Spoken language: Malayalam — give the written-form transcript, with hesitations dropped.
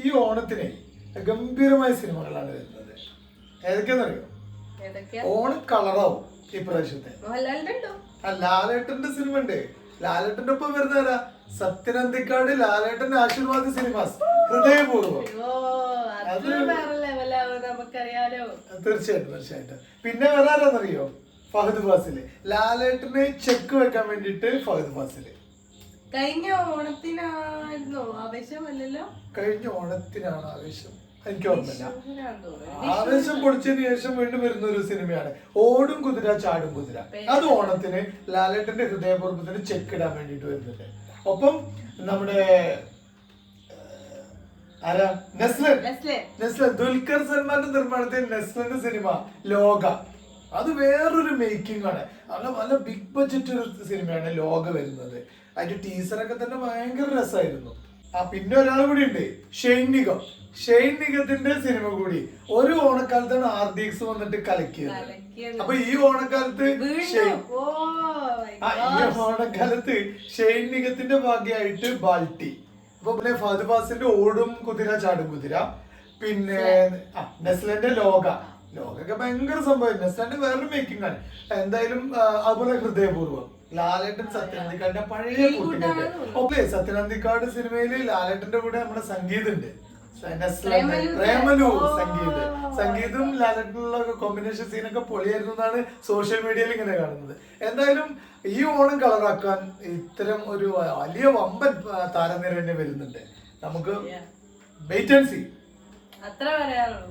ഈ ഓണത്തിന് ഗംഭീരമായ സിനിമകളാണ് വരുന്നത്. ഏതൊക്കെയാണെന്നറിയോ? ഓണം കളറാവും ഇപ്രാവശ്യത്തെ. ലാലേട്ടന്റെ സിനിമ ഉണ്ട്. ലാലേട്ടന്റെ ഒപ്പം വരുന്നവരാ സത്യനന്ദിക്കാട് ലാലേട്ടന്റെ ആശീർവാദ് സിനിമാസ് ഹൃദയപൂർവ്വം. തീർച്ചയായിട്ടും. പിന്നെ വരാറെന്നറിയോ? ഫഹദ് ഫാസില്. ലാലേട്ടന് ചെക്ക് വെക്കാൻ വേണ്ടിട്ട് ഫഹദ് ഫാസില്. കഴിഞ്ഞ ഓണത്തിനാണോ ആവേശമല്ലല്ലോ? കഴിഞ്ഞ ഓണത്തിനാണ് ആവേശം, എനിക്ക് ഓർമ്മയില്ല. ആവേശം പൊളിച്ചതിന് ശേഷം വീണ്ടും വരുന്ന ഒരു സിനിമയാണ് ഓടും കുതിര ചാടും കുതിര. അത് ഓണത്തിന് ലാലേട്ടന്റെ ഹൃദയപൂർവ്വത്തിന് ചെക്ക് ഇടാൻ വേണ്ടിട്ട് വരുന്നുണ്ട്. ഒപ്പം നമ്മുടെ ആരാ, നെസ്ലൻ ദുൽഖർ സൽമാന്റെ നിർമ്മാണത്തിൽ നെസ്ലന്റെ സിനിമ ലോക. അത് വേറൊരു മേക്കിംഗ് ആണ്. നല്ല ബിഗ് ബഡ്ജറ്റ് ഒരു സിനിമയാണ് ലോക വരുന്നത്. അതിന്റെ ടീസറൊക്കെ തന്നെ ഭയങ്കര രസമായിരുന്നു. പിന്നെ ഒരാൾ കൂടി ഉണ്ട്, ഷെയ്ൻ നിഗത്തിന്റെ സിനിമ കൂടി. ഒരു ഓണക്കാലത്താണ് RDX വന്നിട്ട് കലക്കിയത്. അപ്പൊ ഈ ഓണക്കാലത്ത് ഷെയ്ൻ നിഗത്തിന്റെ ഭാഗ്യമായിട്ട് ബാൽട്ടി. അപ്പൊ പിന്നെ ഫഹദ് ഫാസിന്റെ ഓടും കുതിര ചാടും കുതിര, പിന്നെ നെസ്ലന്റെ ലോകൊക്കെ ഭയങ്കര സംഭവം. നെസ്ലന്റെ വേറൊരു മേക്കിംഗ് ആണ്. എന്തായാലും അതുപോലെ ഹൃദയപൂർവ്വം ലാലേട്ടൻ സത്യനന്ദിക്കാടിന്റെ പഴയ കൂട്ടുകാരുടെ. ഓക്കെ, സത്യനന്ദിക്കാട് സിനിമയില് ലാലേട്ടന്റെ കൂടെ നമ്മുടെ സംഗീതം ഉണ്ട്, പ്രേമലു സംഗീതും ലാലേട്ടനുള്ള കോമ്പിനേഷൻ സീനൊക്കെ പൊളിയായിരുന്നു എന്നാണ് സോഷ്യൽ മീഡിയയിൽ ഇങ്ങനെ കാണുന്നത്. എന്തായാലും ഈ ഓണം കളറാക്കാൻ ഇത്തരം ഒരു വലിയ വമ്പൻ താരനിര തന്നെ വരുന്നുണ്ട്. നമുക്ക് വെയിറ്റ് ആൻഡ് സീ. അത്ര പറയാനുള്ളൂ.